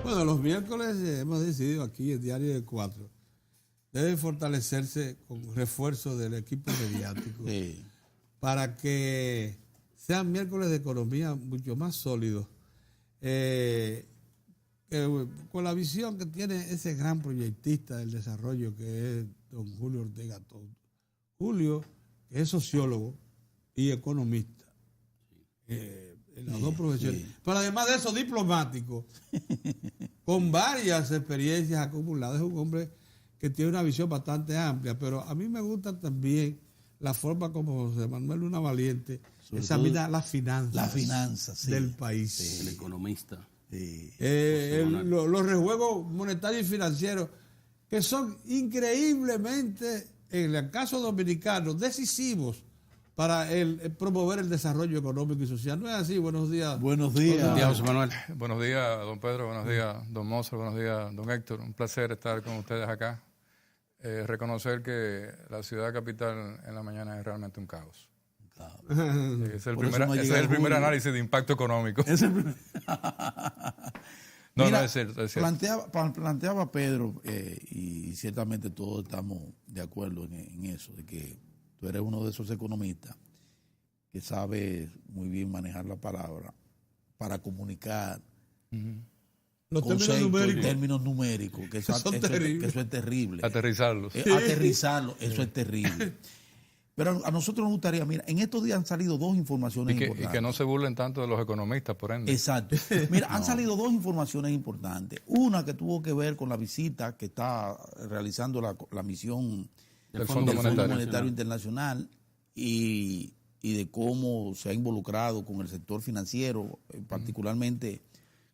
Bueno, los miércoles hemos decidido aquí, el Diario de Cuatro, debe fortalecerse con refuerzo del equipo mediático para que sean miércoles de economía mucho más sólidos, con la visión que tiene ese gran proyectista del desarrollo que es don Julio Ortega Todo. Julio, que es sociólogo y economista, en las dos profesiones, pero además de eso, diplomático, con varias experiencias acumuladas. Es un hombre que tiene una visión bastante amplia, pero a mí me gusta también la forma como José Manuel Luna Valiente examina las finanzas del país. Sí, el economista. Los rejuegos monetarios y financieros, que son increíblemente, en el caso dominicano, decisivos para promover el desarrollo económico y social. ¿No es así? Buenos días. Buenos días, José Manuel. Buenos días, don Pedro. Buenos días, don Mozart. Buenos días, don Héctor. Un placer estar con ustedes acá. Reconocer que la ciudad capital en la mañana es realmente un caos. Ese es el primer análisis de impacto económico. Es cierto. Planteaba Pedro, y ciertamente todos estamos de acuerdo en eso, de que tú eres uno de esos economistas que sabe muy bien manejar la palabra para comunicar los términos numéricos, que eso es terrible. Aterrizarlos. Eso es terrible. Pero a nosotros nos gustaría, mira, en estos días han salido dos informaciones importantes. Y que no se burlen tanto de los economistas, por ende. Exacto. Mira, han salido dos informaciones importantes. Una que tuvo que ver con la visita que está realizando la misión del Fondo Monetario Internacional y de cómo se ha involucrado con el sector financiero, particularmente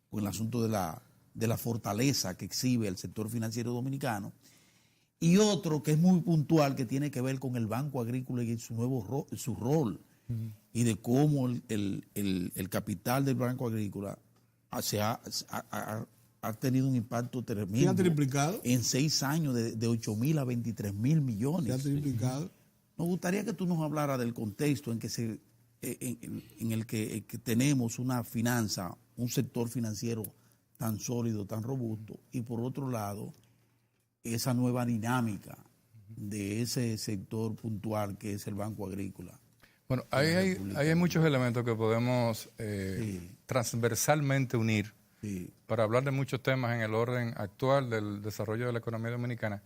con el asunto de la fortaleza que exhibe el sector financiero dominicano. Y otro que es muy puntual, que tiene que ver con el Banco Agrícola y su rol, y de cómo el capital del Banco Agrícola ha tenido un impacto tremendo. ¿Se ha triplicado? En 6 años, de 8.000 a 23.000 millones. ¿Se ha triplicado? Nos gustaría que tú nos hablaras del contexto en que en el que tenemos una finanza, un sector financiero tan sólido, tan robusto, y por otro lado, esa nueva dinámica de ese sector puntual que es el Banco Agrícola. Bueno, ahí hay muchos elementos que podemos transversalmente unir para hablar de muchos temas en el orden actual del desarrollo de la economía dominicana,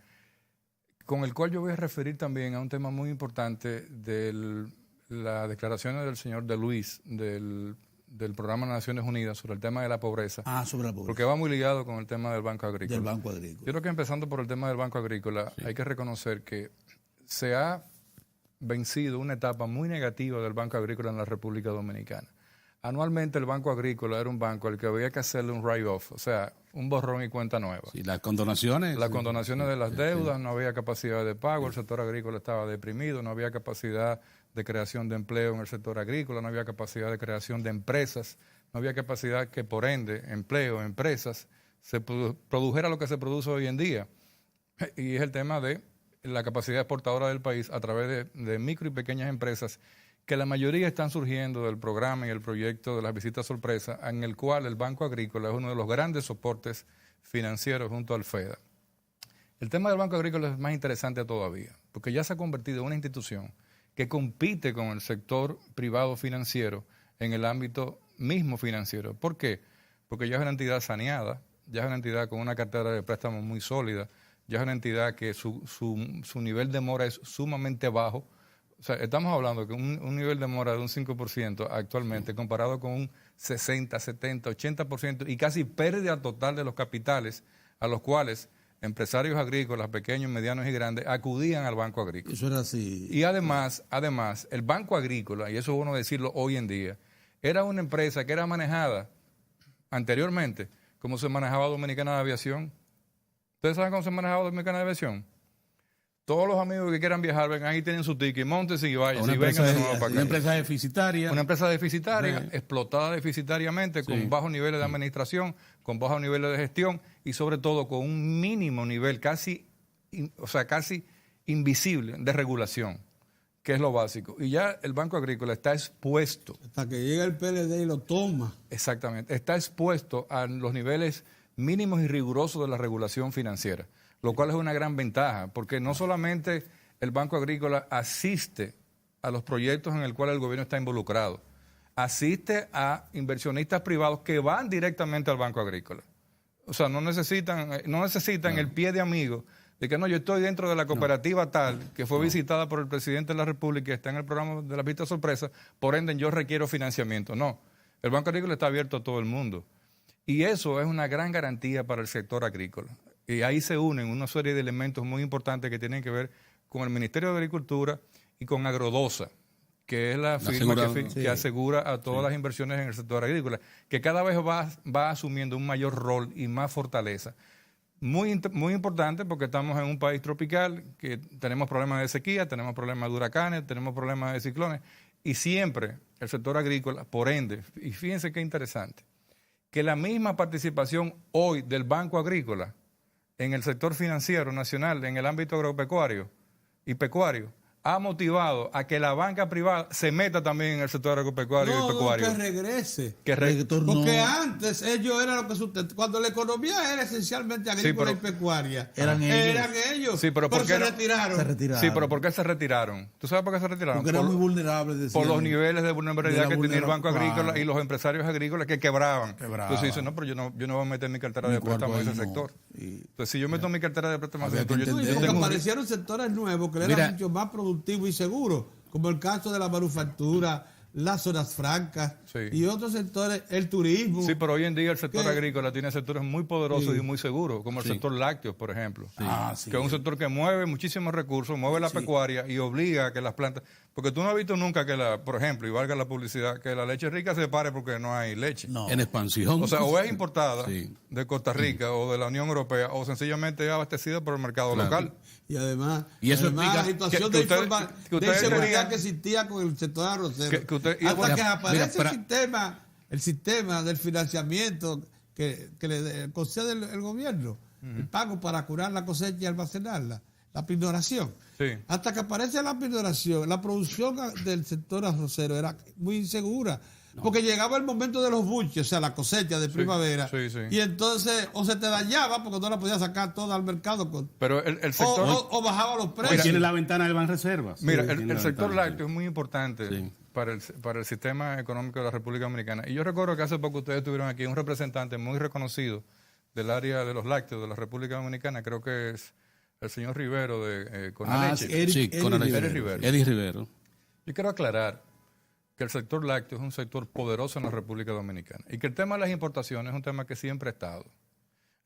con el cual yo voy a referir también a un tema muy importante de las declaraciones del señor De Luis del Programa de Naciones Unidas sobre el tema de la pobreza. Sobre la pobreza. Porque va muy ligado con el tema del Banco Agrícola. Del Banco Agrícola. Yo creo que empezando por el tema del Banco Agrícola, hay que reconocer que se ha vencido una etapa muy negativa del Banco Agrícola en la República Dominicana. Anualmente el Banco Agrícola era un banco al que había que hacerle un write-off, o sea, un borrón y cuenta nueva. Sí, las condonaciones. Las condonaciones de las deudas, no había capacidad de pago, el sector agrícola estaba deprimido, no había capacidad de creación de empleo en el sector agrícola, no había capacidad de creación de empresas, no había capacidad que por ende empleo, empresas, se produjera lo que se produce hoy en día. Y es el tema de la capacidad exportadora del país a través de micro y pequeñas empresas, que la mayoría están surgiendo del programa y el proyecto de las visitas sorpresa, en el cual el Banco Agrícola es uno de los grandes soportes financieros junto al FEDA. El tema del Banco Agrícola es más interesante todavía, porque ya se ha convertido en una institución que compite con el sector privado financiero en el ámbito mismo financiero. ¿Por qué? Porque ya es una entidad saneada, ya es una entidad con una cartera de préstamos muy sólida, ya es una entidad que su nivel de mora es sumamente bajo. O sea, estamos hablando de un nivel de mora de un 5% actualmente, comparado con un 60, 70, 80% y casi pérdida total de los capitales a los cuales empresarios agrícolas, pequeños, medianos y grandes, acudían al Banco Agrícola. Eso era así. Y además, el Banco Agrícola, y eso es bueno decirlo hoy en día, era una empresa que era manejada anteriormente como se manejaba Dominicana de Aviación. ¿Ustedes saben cómo se manejaba Dominicana de Aviación? Todos los amigos que quieran viajar, vengan, ahí tienen su ticket, montense y vayan. Una empresa deficitaria. Una empresa deficitaria, explotada deficitariamente, con bajos niveles de administración, con bajos niveles de gestión y sobre todo con un mínimo nivel casi invisible de regulación, que es lo básico. Y ya el Banco Agrícola está expuesto. Hasta que llega el PLD y lo toma. Exactamente. Está expuesto a los niveles mínimos y rigurosos de la regulación financiera, lo cual es una gran ventaja, porque no solamente el Banco Agrícola asiste a los proyectos en el cual el gobierno está involucrado, asiste a inversionistas privados que van directamente al Banco Agrícola. O sea, no necesitan el pie de amigo de que no, yo estoy dentro de la cooperativa tal, que fue visitada por el presidente de la República y está en el programa de la vista sorpresa, por ende yo requiero financiamiento. No, el Banco Agrícola está abierto a todo el mundo. Y eso es una gran garantía para el sector agrícola. Y ahí se unen una serie de elementos muy importantes que tienen que ver con el Ministerio de Agricultura y con Agrodosa, que es la firma que asegura a todas las inversiones en el sector agrícola, que cada vez va asumiendo un mayor rol y más fortaleza. Muy importante porque estamos en un país tropical, que tenemos problemas de sequía, tenemos problemas de huracanes, tenemos problemas de ciclones, y siempre el sector agrícola, por ende, y fíjense qué interesante, que la misma participación hoy del Banco Agrícola en el sector financiero nacional, en el ámbito agropecuario y pecuario, ha motivado a que la banca privada se meta también en el sector agropecuario y pecuario. Que regrese. Porque antes ellos eran lo que sustentaban. Cuando la economía era esencialmente agrícola y pecuaria, eran ellos. Sí, pero se retiraron. Sí, pero ¿por qué se retiraron? ¿Tú sabes por qué se retiraron? Porque eran muy vulnerables. Por los niveles de vulnerabilidad que tenía el Banco Agrícola y los empresarios agrícolas que quebraban. Entonces dicen, no, pero yo no voy a meter mi cartera de préstamo en ese sector. Entonces, si yo meto mi cartera de préstamo en ese sector, porque aparecieron sectores nuevos que eran mucho más productivos y seguro, como el caso de la manufactura, las zonas francas y otros sectores, el turismo. Sí, pero hoy en día el sector agrícola tiene sectores muy poderosos y muy seguros, como el sector lácteo, por ejemplo, que es un sector que mueve muchísimos recursos, mueve la pecuaria y obliga a que las plantas... Porque tú no has visto nunca que, por ejemplo, y valga la publicidad, que la leche rica se pare porque no hay leche. No. En expansión. O sea, o es importada de Costa Rica o de la Unión Europea, o sencillamente es abastecida por el mercado local. Y además, eso explica la situación de inseguridad que existía con el sector arrocero. Hasta que aparece el sistema del financiamiento que le concede el gobierno, el pago para curar la cosecha y almacenarla, la pinoración. Hasta que aparece la pinoración, la producción del sector arrocero era muy insegura. Porque llegaba el momento de los buches, o sea, la cosecha de primavera, y entonces o se te dañaba porque no la podías sacar toda al mercado, pero el sector, o bajaba los precios. Hoy tiene la ventana del Banreservas. Mira, el sector lácteo es muy importante para el sistema económico de la República Dominicana. Y yo recuerdo que hace poco ustedes tuvieron aquí un representante muy reconocido del área de los lácteos de la República Dominicana, creo que es el señor Rivero de Conaleche. Eddie Rivero. Yo quiero aclarar que el sector lácteo es un sector poderoso en la República Dominicana y que el tema de las importaciones es un tema que siempre ha estado.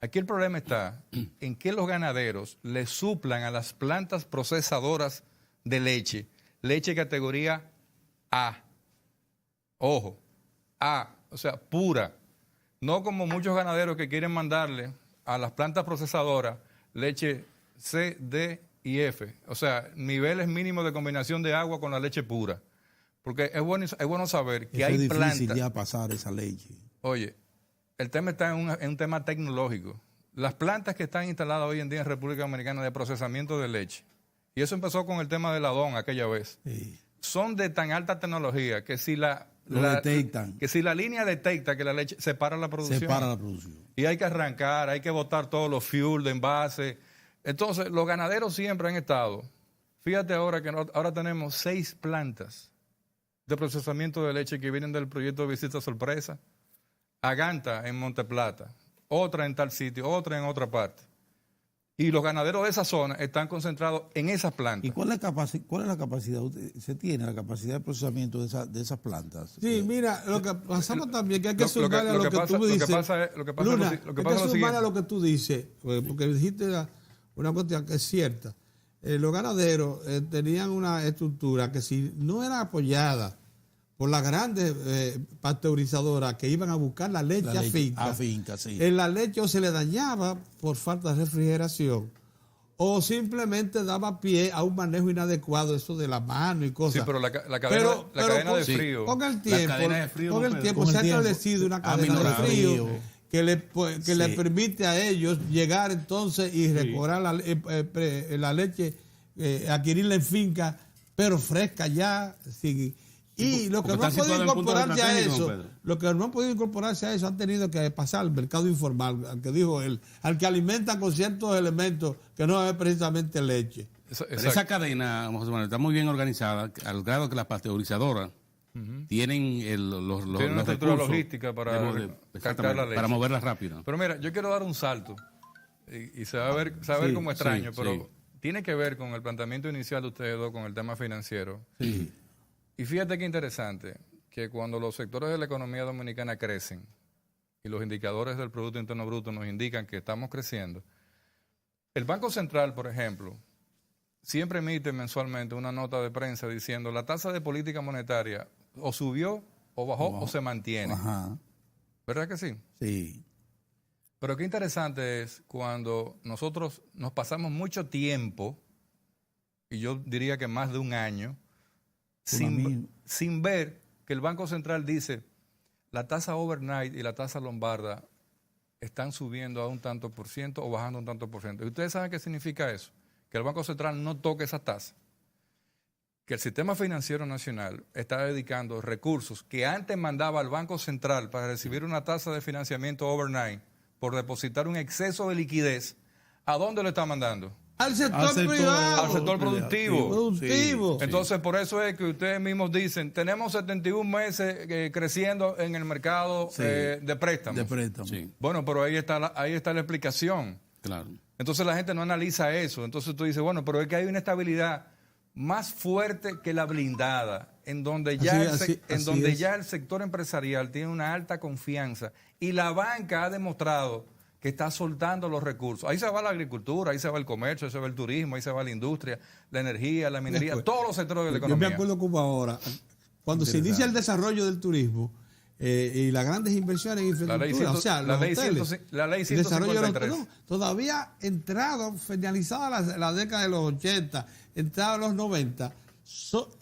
Aquí el problema está en que los ganaderos le suplan a las plantas procesadoras de leche categoría A. Ojo, A, o sea, pura. No como muchos ganaderos que quieren mandarle a las plantas procesadoras leche C, D y F. O sea, niveles mínimos de combinación de agua con la leche pura. Porque es bueno saber que hay plantas... Es difícil ya pasar esa leche. Oye, el tema está en un tema tecnológico. Las plantas que están instaladas hoy en día en República Dominicana de procesamiento de leche, y eso empezó con el tema del Adón aquella vez, son de tan alta tecnología que si que si la línea detecta que la leche se para la producción. Y hay que arrancar, hay que botar todos los fuel de envase. Entonces, los ganaderos siempre han estado. Fíjate ahora que ahora tenemos 6 plantas de procesamiento de leche que vienen del proyecto de Visita Sorpresa. Aganta en Monteplata, otra en tal sitio, otra en otra parte. Y los ganaderos de esa zona están concentrados en esas plantas. ¿Y cuál es la capacidad? ¿Se tiene la capacidad de procesamiento de esas plantas? Sí, mira, lo que pasamos también que hay que sumar a lo que tú dices. Lo que pasa es sumar a lo que tú dices, porque dijiste una cuestión que es cierta. Los ganaderos tenían una estructura que si no era apoyada por las grandes pasteurizadoras que iban a buscar la leche a finca, en la leche o se le dañaba por falta de refrigeración o simplemente daba pie a un manejo inadecuado, eso de la mano y cosas. Sí, pero la cadena de frío. Con el tiempo se ha establecido una cadena de frío que le permite a ellos llegar entonces y recobrar la leche, adquirirla en finca, pero fresca ya, Y los que no han podido incorporarse a eso, los que no han podido incorporarse a eso han tenido que pasar al mercado informal, al que dijo él, al que alimentan con ciertos elementos que no es precisamente leche. Pero esa cadena, José Manuel, está muy bien organizada, al grado que las pasteurizadoras tienen los una estructura recursos logística para captar la leche. Para moverla rápido. Pero mira, yo quiero dar un salto y se va a ver como extraño, pero tiene que ver con el planteamiento inicial de ustedes dos con el tema financiero. Sí. Y fíjate qué interesante, que cuando los sectores de la economía dominicana crecen y los indicadores del Producto Interno Bruto nos indican que estamos creciendo, el Banco Central, por ejemplo, siempre emite mensualmente una nota de prensa diciendo la tasa de política monetaria o subió o bajó o se mantiene. Ajá. ¿Verdad que sí? Sí. Pero qué interesante es cuando nosotros nos pasamos mucho tiempo, y yo diría que más de un año, sin ver que el Banco Central dice la tasa overnight y la tasa lombarda están subiendo a un tanto por ciento o bajando un tanto por ciento. ¿Y ustedes saben qué significa eso? Que el Banco Central no toque esa tasa. Que el sistema financiero nacional está dedicando recursos que antes mandaba al Banco Central para recibir una tasa de financiamiento overnight por depositar un exceso de liquidez. ¿A dónde lo está mandando? Al sector privado. Al sector productivo. Sí. Entonces, por eso es que ustedes mismos dicen, tenemos 71 meses creciendo en el mercado de préstamos. Sí. Bueno, pero ahí está la explicación. Claro. Entonces la gente no analiza eso. Entonces tú dices, bueno, pero es que hay una estabilidad más fuerte que la blindada, en donde ya el sector empresarial tiene una alta confianza y la banca ha demostrado que está soltando los recursos. Ahí se va la agricultura, ahí se va el comercio, ahí se va el turismo, ahí se va la industria, la energía, la minería, todos los sectores de la economía. Yo me acuerdo como ahora, cuando se inicia el desarrollo del turismo y las grandes inversiones en infraestructura, la ley 153. Todavía entrado, finalizada la década de los 80, entrado los 90,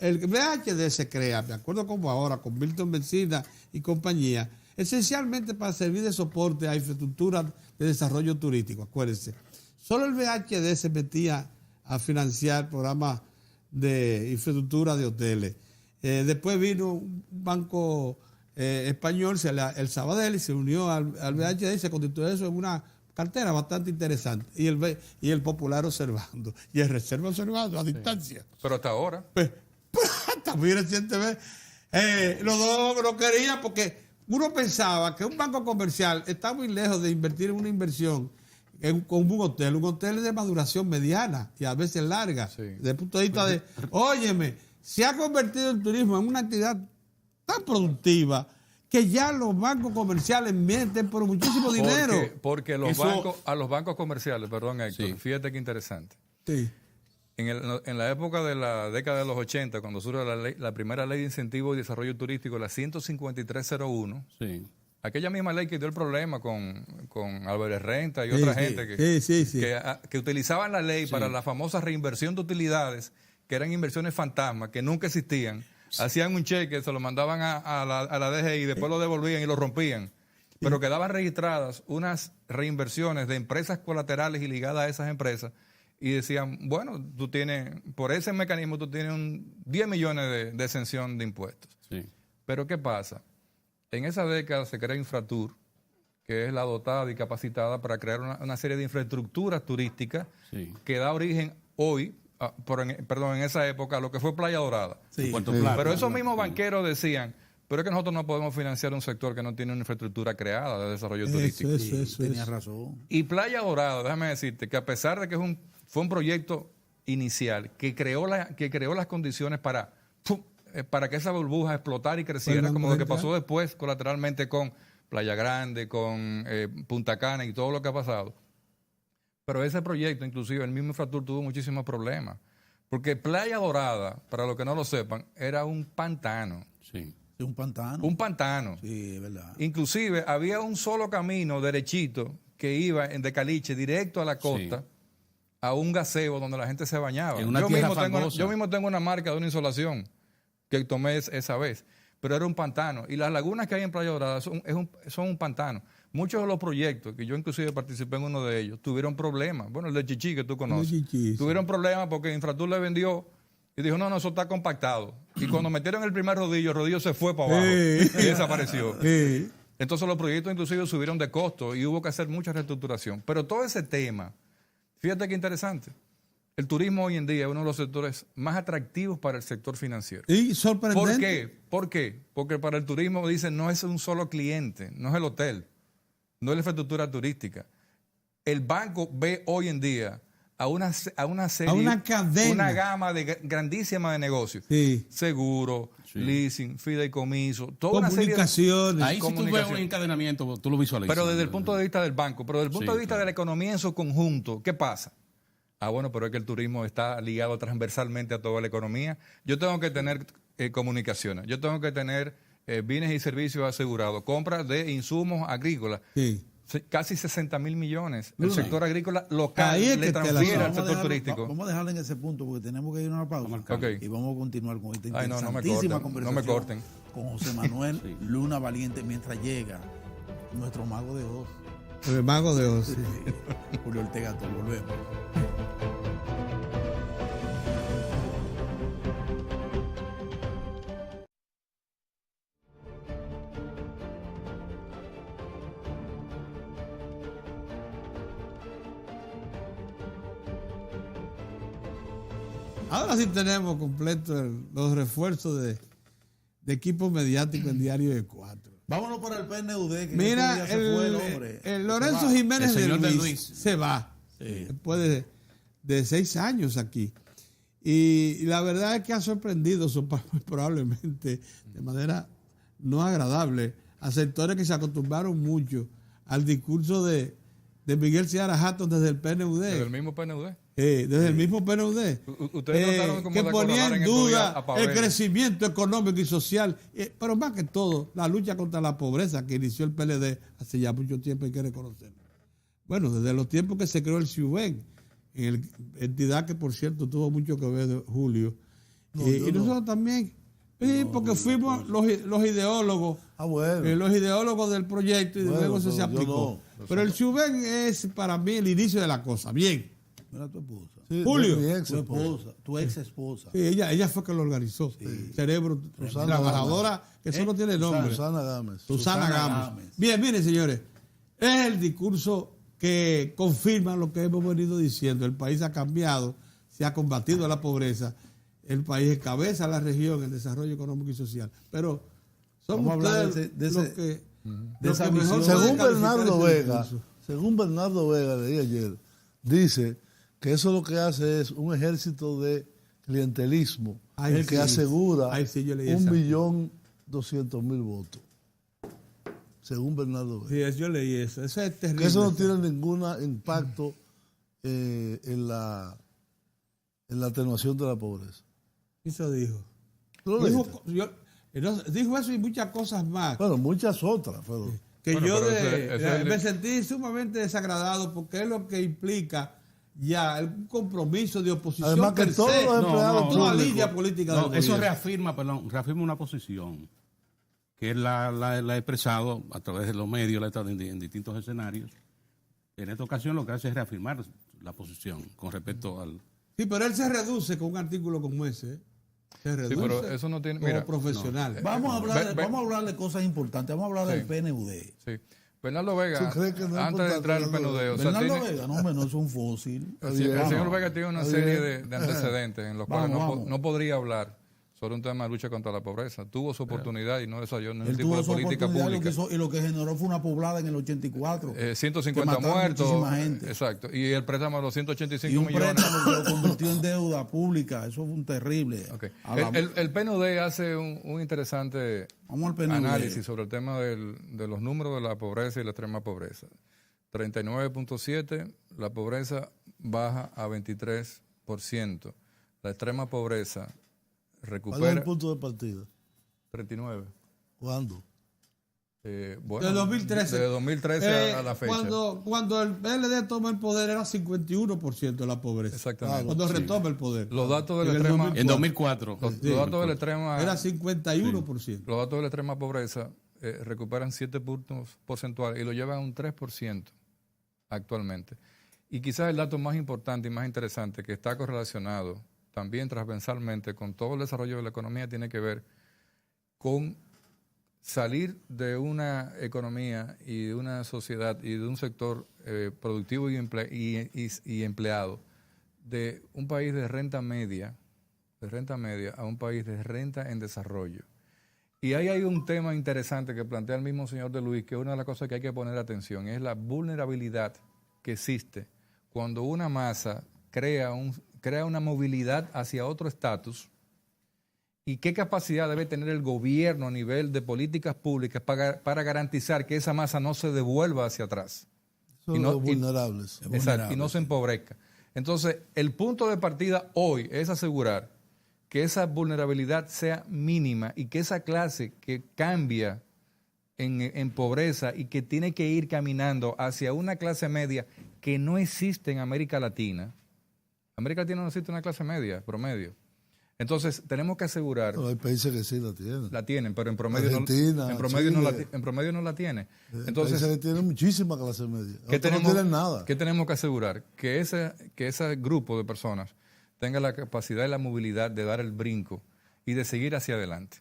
el VHD se crea, me acuerdo como ahora, con Milton Bencina y compañía, esencialmente para servir de soporte a infraestructura de desarrollo turístico. Acuérdense, solo el VHD se metía a financiar programas de infraestructura de hoteles. Después vino un banco español, el Sabadell, y se unió al VHD y se constituyó eso en una cartera bastante interesante. Y el Popular observando. Y el Reserva observando a distancia. Pero hasta ahora. Hasta muy recientemente. Los dos no querían porque uno pensaba que un banco comercial está muy lejos de invertir en una inversión con un hotel. Un hotel es de maduración mediana y a veces larga. Sí. Desde el punto de vista de, óyeme, se ha convertido el turismo en una actividad tan productiva que ya los bancos comerciales meten por muchísimo dinero. Porque a los bancos comerciales, perdón Héctor, fíjate qué interesante. Sí. En la época de la década de los 80, cuando surge la primera ley de incentivo y desarrollo turístico, la 15301, aquella misma ley que dio el problema con Álvarez Renta y otra gente que utilizaban la ley para la famosa reinversión de utilidades, que eran inversiones fantasmas, que nunca existían. Hacían un cheque, se lo mandaban a la DGI, después lo devolvían y lo rompían. Pero quedaban registradas unas reinversiones de empresas colaterales y ligadas a esas empresas. Y decían, bueno, tú tienes, por ese mecanismo tú tienes 10 millones de exención de impuestos. Sí. Pero ¿qué pasa? En esa década se crea Infratur, que es la dotada y capacitada para crear una serie de infraestructuras turísticas que da origen hoy, en esa época, a lo que fue Playa Dorada. Pero esos mismos banqueros decían, pero es que nosotros no podemos financiar un sector que no tiene una infraestructura creada de desarrollo turístico. Tenía razón. Y Playa Dorada, déjame decirte, que a pesar de que fue un proyecto inicial que creó las condiciones para que esa burbuja explotara y creciera, como lo que pasó después colateralmente con Playa Grande, con Punta Cana y todo lo que ha pasado. Pero ese proyecto, inclusive, el mismo Infratur tuvo muchísimos problemas. Porque Playa Dorada, para los que no lo sepan, era un pantano. Sí, un pantano. Un pantano. Sí, es verdad. Inclusive, había un solo camino derechito que iba de Caliche directo a la costa, a un gaseo donde la gente se bañaba. Yo mismo tengo una marca de una insolación que tomé esa vez, pero era un pantano. Y las lagunas que hay en Playa Dorada son un pantano. Muchos de los proyectos, que yo inclusive participé en uno de ellos, tuvieron problemas. Bueno, el de Chichi, que tú conoces. Tuvieron problemas porque Infratur le vendió Y dijo, no, eso está compactado. Y cuando metieron el primer rodillo, el rodillo se fue para abajo y desapareció. Entonces los proyectos inclusive subieron de costo y hubo que hacer mucha reestructuración. Pero todo ese tema, fíjate qué interesante. El turismo hoy en día es uno de los sectores más atractivos para el sector financiero. Y sorprendente. ¿Por qué? ¿Por qué? Porque para el turismo, dicen, no es un solo cliente, no es el hotel, no es la infraestructura turística. El banco ve hoy en día a una serie, a una cadena, una gama grandísima de negocios. Sí. Seguro, leasing, fideicomiso, toda una comunicaciones. serie de Ahí si tú ves un encadenamiento, tú lo visualizas. Pero desde el punto de vista del banco, pero desde el punto de vista de la economía en su conjunto, ¿qué pasa? Bueno, pero es que el turismo está ligado transversalmente a toda la economía. Yo tengo que tener comunicaciones, yo tengo que tener bienes y servicios asegurados, compras de insumos agrícolas. Sí. Casi 60 mil millones. El sector agrícola local le transfiere al sector turístico. Vamos a dejarlo en ese punto porque tenemos que ir a una pausa. Okay. Y vamos a continuar con esta no interesantísima me conversación. No me corten. Con José Manuel Luna Valiente mientras llega nuestro mago de Oz. El mago de Oz. Sí. Julio Ortega, todo volvemos. Ahora sí tenemos completo los refuerzos de equipos mediáticos en Diario de 4. Vámonos para el PNUD. Que Mira, se fue el hombre. el Lorenzo Jiménez El de señor Luis se va. Después de 6 años aquí. Y la verdad es que ha sorprendido probablemente de manera no agradable a sectores que se acostumbraron mucho al discurso de Miguel Seara Hatton desde el PNUD. Desde el mismo PNUD. Desde el mismo PNUD. Ustedes notaron cómo que ponía en duda a Pavel. el crecimiento económico y social, pero más que todo, la lucha contra la pobreza que inició el PLD hace ya mucho tiempo, hay que reconocerlo. Bueno, desde los tiempos que se creó el CIUBEN, entidad que por cierto tuvo mucho que ver de Julio. Y nosotros también, porque fuimos los ideólogos, los ideólogos del proyecto y luego eso se aplicó. Pero el CIUBEN es para mí el inicio de la cosa. Bien. Mira tu esposa. Sí, Julio. Tu ex esposa. Sí, ella fue que lo organizó. Sí. Cerebro, trabajadora, que eso no tiene nombre. Susana Gámez. Bien, miren, señores. Es el discurso que confirma lo que hemos venido diciendo. El país ha cambiado, se ha combatido la pobreza. El país encabeza la región en desarrollo económico y social. Pero somos ustedes los que mejor según Bernardo Vega, leí ayer, dice que eso lo que hace es un ejército de clientelismo que asegura 1.200.000 votos. Según Bernardo Vega. Sí, yo leí eso. Eso es terrible. Que eso no tiene ningún impacto en la atenuación de la pobreza. Eso dijo. ¿Lo dijo eso y muchas cosas más. Bueno, muchas otras. Que yo me sentí sumamente desagradado porque es lo que implica ya un compromiso de oposición. Además que todos los empleados toda línea política. Eso reafirma una posición que él la ha expresado a través de los medios, la ha estado en distintos escenarios. En esta ocasión lo que hace es reafirmar la posición con respecto al... Sí, pero él se reduce con un artículo como ese. Se reduce, sí, pero eso no tiene, como profesional. Vamos a hablar de cosas importantes. Vamos a hablar del PNUD. Sí. Bernardo Vega, antes de entrar al PNUD... Bernardo Vega, no es un fósil. El señor Vega tiene una serie de antecedentes en los cuales no podría hablar sobre un tema de lucha contra la pobreza. Tuvo su oportunidad y no desarrolló ningún tipo de política pública. Y lo que generó fue una poblada en el 84. 150 muertos. Gente. Exacto. Y el préstamo de los 185 millones. Y un préstamo que lo convirtió en deuda pública. Eso fue un terrible. Okay. El PNUD hace un interesante análisis sobre el tema de los números de la pobreza y la extrema pobreza. 39.7, la pobreza baja a 23%. La extrema pobreza recupera... ¿Cuál es el punto de partida? 39. ¿Cuándo? Bueno, de 2013. De 2013 a la fecha. Cuando el PLD toma el poder era 51% la pobreza. Exactamente. Cuando retoma el poder. Los datos de la extrema... En 2004. Los datos de la extrema... Era 51%. Sí. Los datos de la extrema pobreza recuperan 7 puntos porcentuales y lo llevan a un 3% actualmente. Y quizás el dato más importante y más interesante que está correlacionado también transversalmente con todo el desarrollo de la economía tiene que ver con salir de una economía y de una sociedad y de un sector productivo y empleado de un país de renta media a un país de renta en desarrollo. Y ahí hay un tema interesante que plantea el mismo señor de Luis, que es una de las cosas que hay que poner atención, es la vulnerabilidad que existe cuando una masa crea una movilidad hacia otro estatus, y qué capacidad debe tener el gobierno a nivel de políticas públicas para garantizar que esa masa no se devuelva hacia atrás. Son los vulnerables. Exacto, y no se empobrezca. Entonces, el punto de partida hoy es asegurar que esa vulnerabilidad sea mínima y que esa clase que cambia en pobreza y que tiene que ir caminando hacia una clase media que no existe en América Latina. América Latina no existe una clase media, promedio. Entonces, tenemos que asegurar... No, hay países que sí la tienen. La tienen, pero en promedio, Argentina, en promedio no la tiene. Entonces, países que tienen muchísima clase media. ¿qué no tienen nada. ¿Qué tenemos que asegurar? Que ese grupo de personas tenga la capacidad y la movilidad de dar el brinco y de seguir hacia adelante.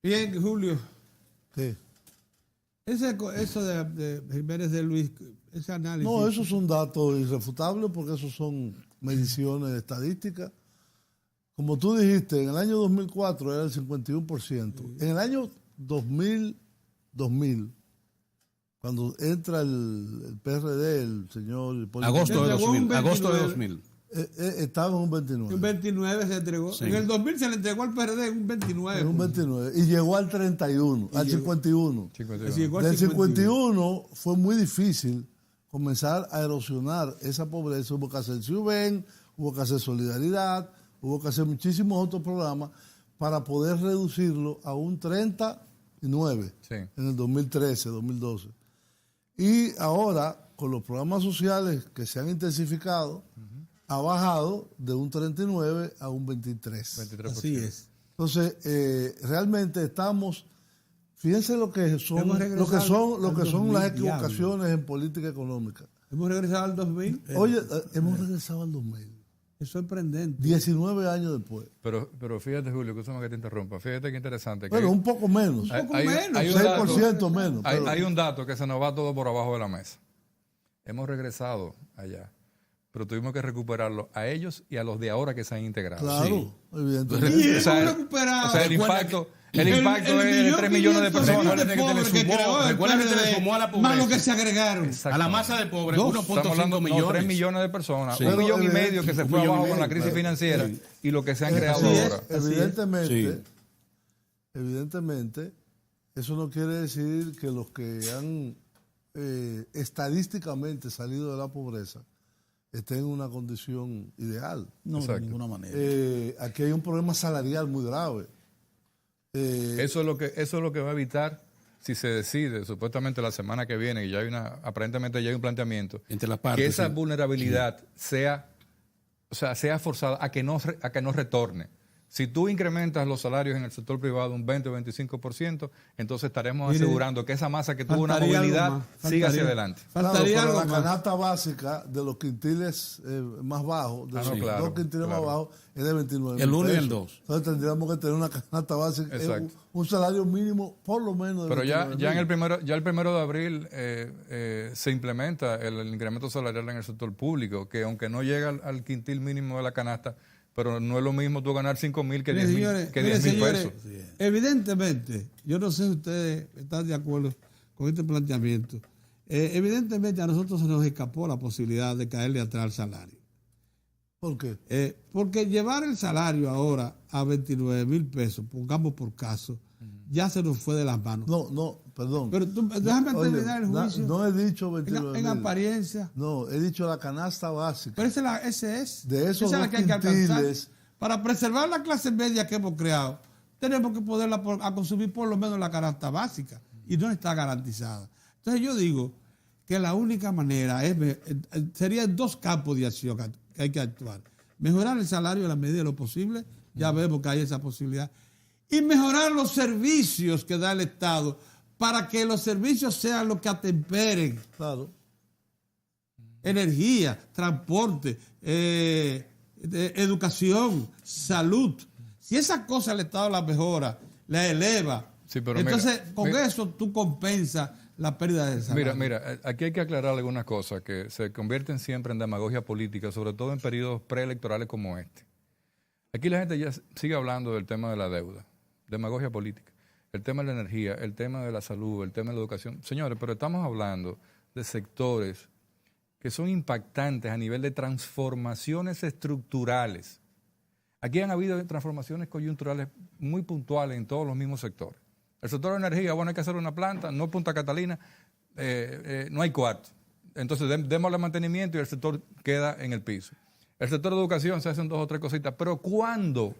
Bien, Julio. Sí. Eso de Jiménez de Luis, ese análisis. No, esos son datos irrefutables porque esos son mediciones estadísticas. Como tú dijiste, en el año 2004 era el 51%. Sí. En el año 2000, cuando entra el PRD, el señor Hipólito, agosto de 2000. Estaba en un 29. Un 29 se entregó. Sí. En el 2000 se le entregó al PRD un 29. En un 29. Y llegó al 31, al 51. Del 51 fue muy difícil comenzar a erosionar esa pobreza. Hubo que hacer Ciuben, hubo que hacer Solidaridad, hubo que hacer muchísimos otros programas para poder reducirlo a un 39 en el 2013, 2012. Y ahora, con los programas sociales que se han intensificado, ha bajado de un 39 a un 23. Así es. Entonces, realmente estamos, fíjense lo que son las equivocaciones en política económica. ¿Hemos regresado al 2000? Oye, hemos regresado al 2000. Es sorprendente. 19 años después. Pero fíjate, Julio, que que te interrumpa. Fíjate qué interesante. Pero un poco menos. Hay 6% menos. Hay un dato que se nos va todo por abajo de la mesa. Hemos regresado allá, pero tuvimos que recuperarlo a ellos y a los de ahora que se han integrado. Claro, evidentemente. O sea, el impacto es de 3 millones de personas. Recuerda que se le sumó a la pobreza. Más lo que se agregaron. A la masa de pobres, 1.5 millones. 3 millones de personas. Sí. 1,5 millones que se fue abajo con la crisis financiera y lo que se han creado ahora. Evidentemente, eso no quiere decir que los que han estadísticamente salido de la pobreza estén en una condición ideal. No, de ninguna manera. Aquí hay un problema salarial muy grave. Eso es lo que va a evitar, si se decide, supuestamente la semana que viene, y aparentemente ya hay un planteamiento, entre las partes, que esa vulnerabilidad sea forzada a que no retorne. Si tú incrementas los salarios en el sector privado un 20 o 25%, entonces estaremos asegurando que esa masa que tuvo una movilidad siga hacia adelante. Pero la canasta básica de los quintiles más bajos, de los dos quintiles más bajos, es de 29. El 1 y el 2. Entonces tendríamos que tener una canasta básica, un salario mínimo por lo menos de 29. Pero ya el 1 de abril se implementa el incremento salarial en el sector público, que aunque no llega al quintil mínimo de la canasta, pero no es lo mismo tú ganar 5,000 que 10,000 pesos. Evidentemente, yo no sé si ustedes están de acuerdo con este planteamiento. Evidentemente a nosotros se nos escapó la posibilidad de caerle atrás al salario. ¿Por qué? Porque llevar el salario ahora a 29,000 pesos, pongamos por caso, ya se nos fue de las manos. No, perdón. Pero déjame terminar el juicio. No he dicho 29,000. En apariencia. No, he dicho la canasta básica. Pero ese es. De esos esa es la que hay que alcanzar. Para preservar la clase media que hemos creado, tenemos que poderla a consumir por lo menos la canasta básica. Y no está garantizada. Entonces yo digo que la única manera sería en 2 campos de acción que hay que actuar. Mejorar el salario a la medida de lo posible. Ya vemos que hay esa posibilidad. Y mejorar los servicios que da el Estado para que los servicios sean los que atemperen. Claro. Energía, transporte, educación, salud. Si esas cosas el Estado las mejora, las eleva, sí, pero entonces con eso tú compensas la pérdida de desarrollo. Mira, aquí hay que aclarar algunas cosas que se convierten siempre en demagogia política, sobre todo en periodos preelectorales como este. Aquí la gente ya sigue hablando del tema de la deuda, demagogia política, el tema de la energía, el tema de la salud, el tema de la educación. Señores, pero estamos hablando de sectores que son impactantes a nivel de transformaciones estructurales. Aquí han habido transformaciones coyunturales muy puntuales en todos los mismos sectores. El sector de energía, bueno, hay que hacer una planta, no Punta Catalina, no hay cuarto. Entonces, démosle mantenimiento y el sector queda en el piso. El sector de educación se hacen 2 o 3 cositas, pero ¿cuándo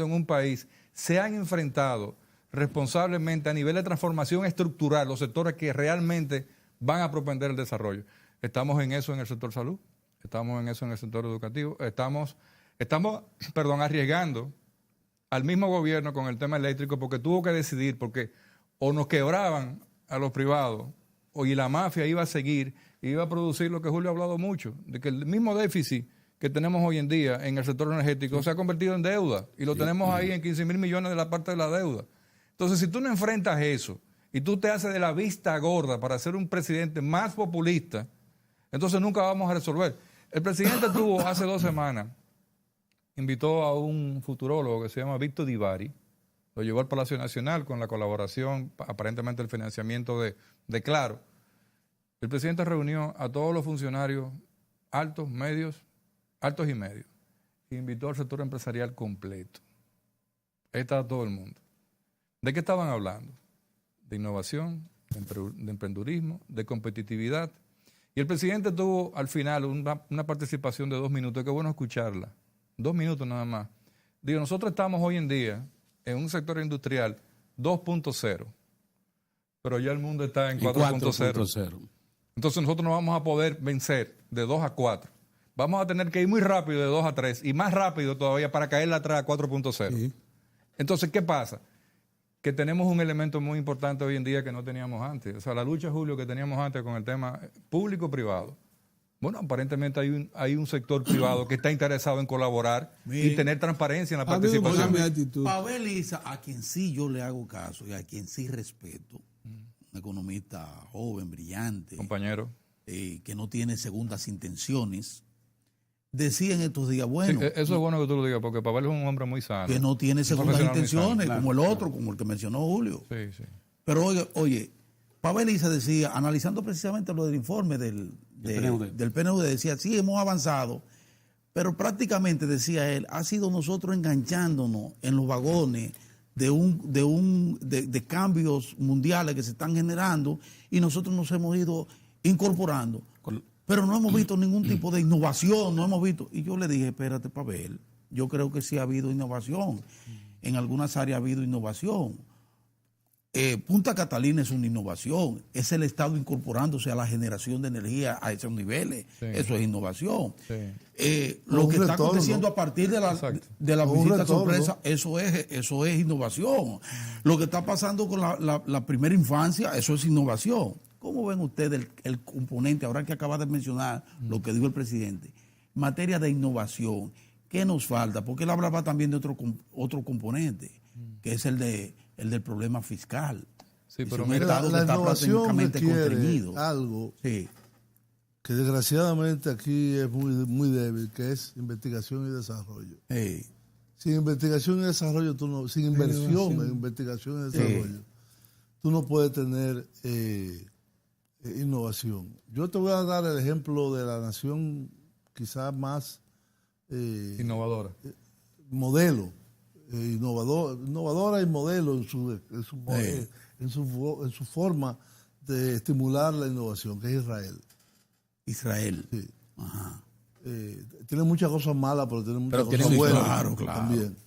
en un país se han enfrentado responsablemente a nivel de transformación estructural los sectores que realmente van a propender el desarrollo? Estamos en eso en el sector salud, estamos en eso en el sector educativo, estamos arriesgando al mismo gobierno con el tema eléctrico porque tuvo que decidir, porque o nos quebraban a los privados y la mafia iba a seguir, iba a producir lo que Julio ha hablado mucho, de que el mismo déficit que tenemos hoy en día en el sector energético se ha convertido en deuda y lo tenemos ahí en 15,000 millones de la parte de la deuda. Entonces, si tú no enfrentas eso y tú te haces de la vista gorda para ser un presidente más populista, entonces nunca vamos a resolver. El presidente tuvo hace 2 semanas, invitó a un futurólogo que se llama Víctor Divari, lo llevó al Palacio Nacional con la colaboración, aparentemente el financiamiento de Claro. El presidente reunió a todos los funcionarios altos y medios, e invitó al sector empresarial completo. Ahí estaba todo el mundo. ¿De qué estaban hablando? De innovación, de emprendurismo, de competitividad. Y el presidente tuvo al final una participación de 2 minutos, qué bueno escucharla. 2 minutos nada más. Digo, nosotros estamos hoy en día en un sector industrial 2.0, pero ya el mundo está en 4.0. Entonces nosotros no vamos a poder vencer de 2 a 4. Vamos a tener que ir muy rápido de 2 a 3 y más rápido todavía para caerle atrás a 4.0. Sí. Entonces, ¿qué pasa? Que tenemos un elemento muy importante hoy en día que no teníamos antes. O sea, la lucha, Julio, que teníamos antes con el tema público-privado. Bueno, aparentemente hay un sector privado que está interesado en colaborar y tener transparencia en la participación. Pavel Isa, a quien sí yo le hago caso y a quien sí respeto, un economista joven, brillante, compañero, que no tiene segundas intenciones, decía en estos días, bueno... Sí, eso es bueno que tú lo digas, porque Pavel es un hombre muy sano. Que no tiene segundas intenciones, claro, como el otro, como el que mencionó Julio. Sí, sí. Pero oye, Pavel Isa decía, analizando precisamente lo del informe del PNUD, decía, sí, hemos avanzado, pero prácticamente, decía él, ha sido nosotros enganchándonos en los vagones de cambios mundiales que se están generando y nosotros nos hemos ido incorporando. Pero no hemos visto ningún tipo de innovación, no hemos visto. Y yo le dije, espérate, Pavel, yo creo que sí ha habido innovación. En algunas áreas ha habido innovación. Punta Catalina es una innovación. Es el Estado incorporándose a la generación de energía a esos niveles. Sí. Eso es innovación. Sí. Lo que está aconteciendo a partir de la visita sorpresa, eso es innovación. Lo que está pasando con la primera infancia, eso es innovación. ¿Cómo ven ustedes el componente, ahora que acaba de mencionar lo que dijo el presidente, en materia de innovación? ¿Qué nos falta? Porque él hablaba también de otro componente, que es el del problema fiscal. Sí, pero mira, la innovación requiere algo que desgraciadamente aquí es muy débil, que es investigación y desarrollo. Sin investigación y desarrollo, sin inversión en investigación y desarrollo, tú no puedes tener innovación. Yo te voy a dar el ejemplo de la nación quizás más innovadora. Modelo. Innovadora y modelo en su forma de estimular la innovación, que es Israel. Sí. Ajá. Tiene muchas cosas malas, pero tiene muchas cosas buenas. Claro. También.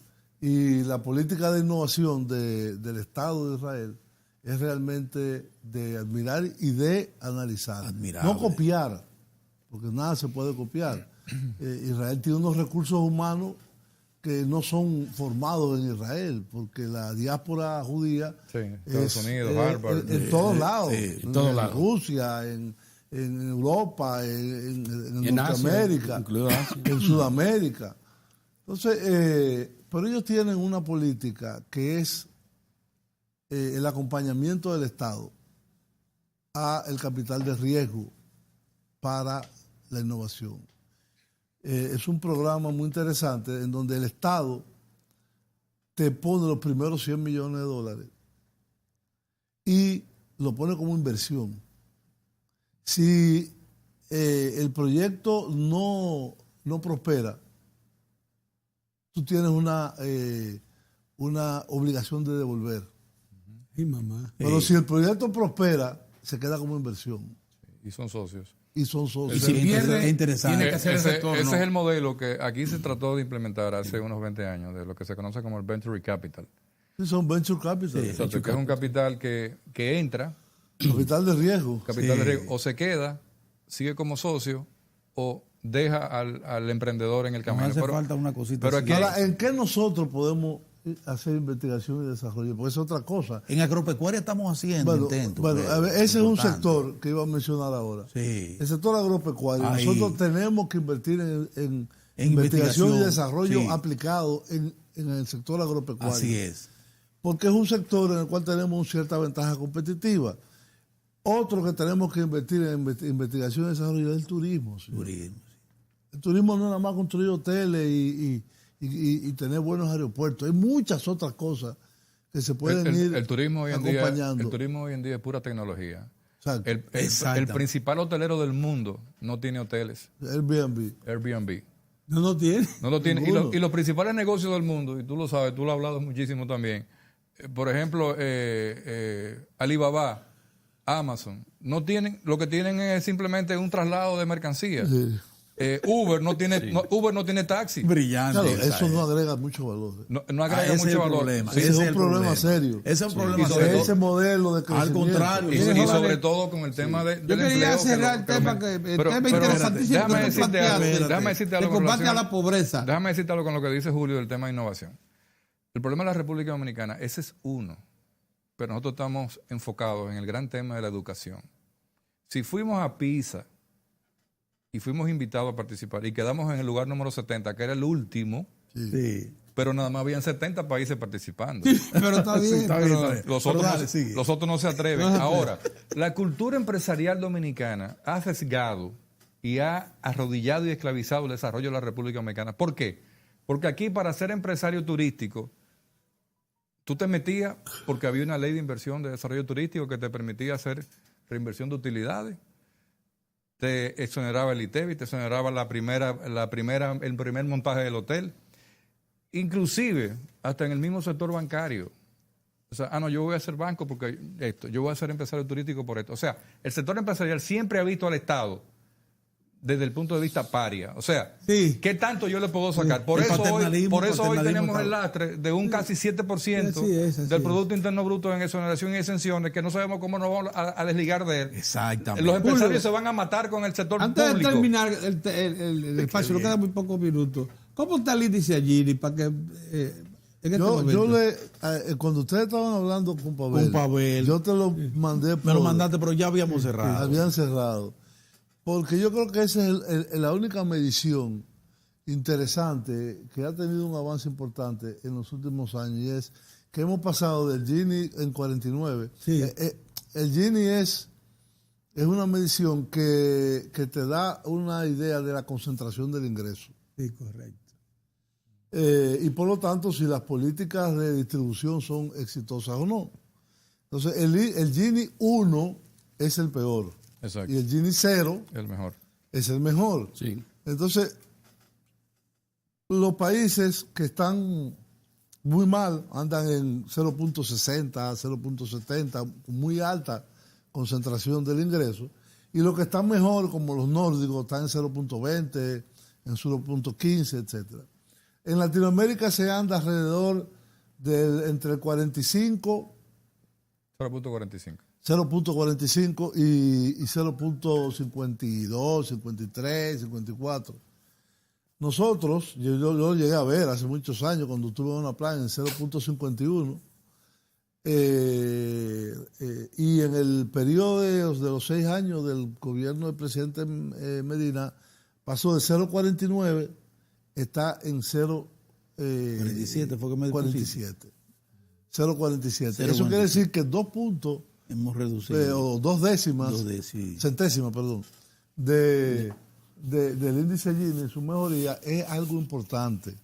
Y la política de innovación del Estado de Israel es realmente de admirar y de analizar. Admirable. No copiar, porque nada se puede copiar. Israel tiene unos recursos humanos que no son formados en Israel, porque la diáspora judía Estados Unidos, Harvard, en todos lados, en Rusia, en Europa, en Norteamérica, en Sudamérica. Entonces, pero ellos tienen una política que es el acompañamiento del Estado a el capital de riesgo para la innovación. Es un programa muy interesante en donde el Estado te pone los primeros 100 millones de dólares y lo pone como inversión. Si el proyecto no prospera, tú tienes una obligación de devolver. Y mamá. Pero si el proyecto prospera, se queda como inversión. Y son socios. Y son socios. Y si pierde, es interesante. tiene que hacer ese retorno. Ese es el modelo que aquí se trató de implementar hace unos 20 años, de lo que se conoce como el Venture Capital. Sí, son venture capital. O sea, que es un capital que entra, Capital de riesgo. capital de riesgo, o se queda, sigue como socio, o deja al emprendedor en el No camino. hace falta una cosita pero así. aquí- Ahora, ¿en qué nosotros podemos hacer investigación y desarrollo? Porque es otra cosa. En agropecuaria estamos haciendo intentos. Bueno, pero a ver, ese es un importante. sector que iba a mencionar ahora. Sí. El sector agropecuario. Ahí. Nosotros tenemos que invertir en investigación investigación, y desarrollo sí. aplicado en el sector agropecuario. Así es. Porque es un sector en el cual tenemos una cierta ventaja competitiva. Otro que tenemos que invertir en investigación y desarrollo es el turismo. ¿sí? Turismo. El turismo no es nada más construir hoteles y tener buenos aeropuertos. Hay muchas otras cosas que se pueden ir el turismo hoy en día, acompañando. el turismo hoy en día es pura tecnología. Exacto. El principal hotelero del mundo no tiene hoteles, Airbnb. Airbnb. No lo tiene. No lo tiene. Ninguno. Y los principales negocios del mundo, y tú lo sabes, tú lo has hablado muchísimo también. Por ejemplo, Alibaba, Amazon, no tienen, lo que tienen es simplemente un traslado de mercancías. Sí. Uber no tiene, Uber no tiene taxi. Brillante. Claro, esa eso es. no agrega mucho valor. No agrega Ese es mucho el valor. problema. Sí, Ese es un problema serio. Ese es un problema Y sobre serio. Ese modelo de Al crecimiento. contrario. Y sobre todo con el tema de, Yo del quería empleo. cerrar el tema interesantísimo déjame que tú decirte planteaste, algo, déjame decirte de algo con combate a relación- la pobreza. Déjame decirte algo con lo que dice Julio del tema de innovación. El problema de la República Dominicana, ese es uno, pero nosotros estamos enfocados en el gran tema de la educación. Si fuimos a PISA y fuimos invitados a participar y quedamos en el lugar número 70, que era el último, Sí. pero nada más habían 70 países participando. Pero está bien. Está bien, está bien. Los Pero otros, dale, sigue. los otros no se atreven. Ahora, la cultura empresarial dominicana ha sesgado y ha arrodillado y esclavizado el desarrollo de la República Dominicana. ¿Por qué? Porque aquí para ser empresario turístico, tú te metías porque había una ley de inversión de desarrollo turístico que te permitía hacer reinversión de utilidades. Te exoneraba el ITEVI, te exoneraba el primer montaje del hotel. Inclusive, hasta en el mismo sector bancario. O sea, no, yo voy a ser banco porque esto, yo voy a ser empresario turístico por esto. O sea, el sector empresarial siempre ha visto al Estado desde el punto de vista paria. O sea, Sí. ¿qué tanto yo le puedo sacar? Por El eso hoy paternalismo tenemos está- el lastre de un casi 7% Así es, así del es. Producto Interno Bruto en exoneración y exenciones que no sabemos cómo nos vamos a desligar de él. Exactamente. Los empresarios Julio, se van a matar con el sector Antes de público. terminar el espacio, nos quedan muy pocos minutos. ¿Cómo está el índice allí para que en este momento? Cuando ustedes estaban hablando con Pavel, Con Pavel. yo te lo mandé Me lo mandaste, pero ya habíamos cerrado. habían cerrado. Porque yo creo que esa es la única medición interesante que ha tenido un avance importante en los últimos años y es que hemos pasado del Gini en 49. Sí. El Gini es una medición que te da una idea de la concentración del ingreso. Sí, correcto. Y por lo tanto, si las políticas de distribución son exitosas o no. Entonces, el Gini 1 es el peor. Exacto. Y el Gini 0 El mejor. es el mejor. Sí. Entonces, los países que están muy mal andan en 0.60, 0.70, muy alta concentración del ingreso. Y los que están mejor, como los nórdicos, están en 0.20, en 0.15, etcétera. En Latinoamérica se anda alrededor entre el 45, 0.45. 0.45 y 0.52, 53, 54. Nosotros, yo lo llegué a ver hace muchos años cuando estuve en una playa en 0.51 y en el periodo de los 6 años del gobierno del presidente Medina pasó de 0.49, está en 0.50. 47 fue que me 47. 0,47. Eso quiere decir que 2 puntos hemos reducido. o 2 décimas, centésimas, perdón, del índice Gini en su mejoría es algo importante.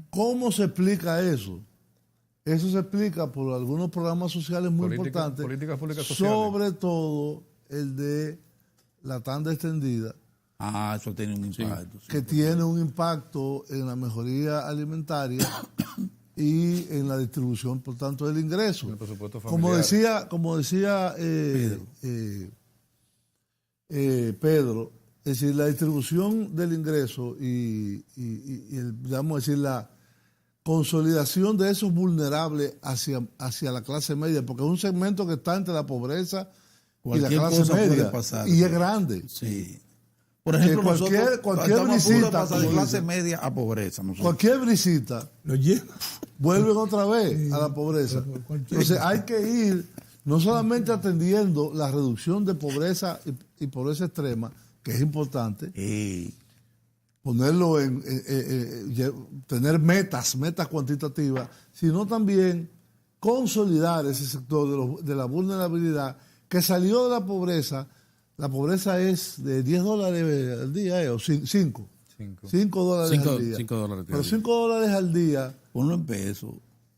¿Cómo se explica eso? Eso se explica por algunos programas sociales muy importantes, políticas públicas sociales. Sobre todo el de la tanda extendida. Eso tiene un impacto. Que tiene un impacto en la mejoría alimentaria y en la distribución, por tanto, del ingreso. El presupuesto familiar. Como decía Pedro, es decir, la distribución del ingreso y digamos decir, la consolidación de esos vulnerables hacia la clase media, porque es un segmento que está entre la pobreza y la clase media, y es grande. Sí. Por ejemplo, cualquier visita pasa de clase media a pobreza. Cualquier visita vuelven otra vez a la pobreza. Entonces hay que ir no solamente atendiendo la reducción de pobreza y pobreza extrema, que es importante, ponerlo tener metas cuantitativas, sino también consolidar ese sector de la vulnerabilidad que salió de la pobreza. La pobreza es de $10 al día, o 5. $5 al día. Pero $5 al día. Ponlo en pesos.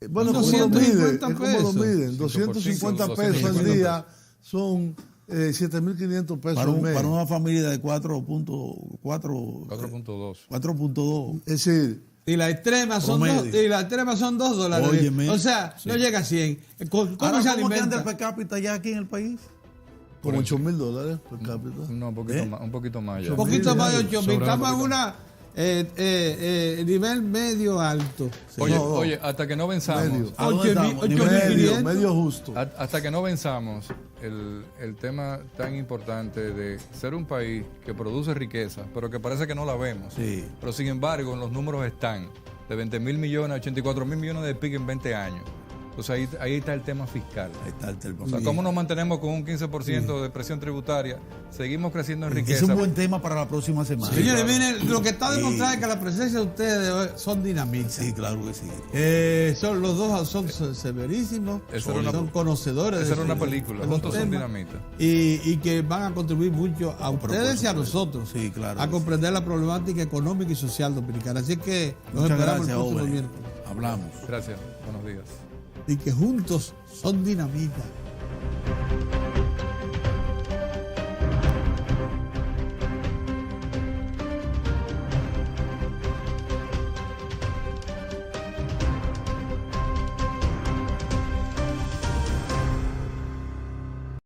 Bueno, ¿cómo lo miden? 250 pesos al día son 7.500 pesos al mes. Para una familia de 4.2. 4.2. Es decir, y la extrema son $2. Óyeme. O sea, no llega a 100. ¿Cómo se anda alimenta? el per cápita ya aquí en el país? como $8,000 per cápita. No, un poquito más. Un poquito más ya. Un poquito más de 8,000. Estamos en una nivel medio alto. Sí. Oye, hasta que no venzamos. 8,500. Medio justo. Hasta que no venzamos el tema tan importante de ser un país que produce riqueza, pero que parece que no la vemos. Sí. Pero sin embargo, los números están de 20,000 millones a 84,000 millones de PIB en 20 años. Entonces ahí está el tema fiscal. Ahí está el tema. O sea, ¿cómo nos mantenemos con un 15% de presión tributaria? Seguimos creciendo en riqueza. Es un buen tema para la próxima semana. Sí, señores, miren, lo que está demostrado es que la presencia de ustedes hoy son dinamitas. Sí, claro que sí. Los dos son severísimos, son conocedores. Esa era una película, juntos son dinamitas. Y que van a contribuir mucho a ustedes y a nosotros a comprender la problemática económica y social dominicana. Así que nos esperamos el próximo miércoles. Hablamos. Gracias, buenos días. Y que juntos son dinamita.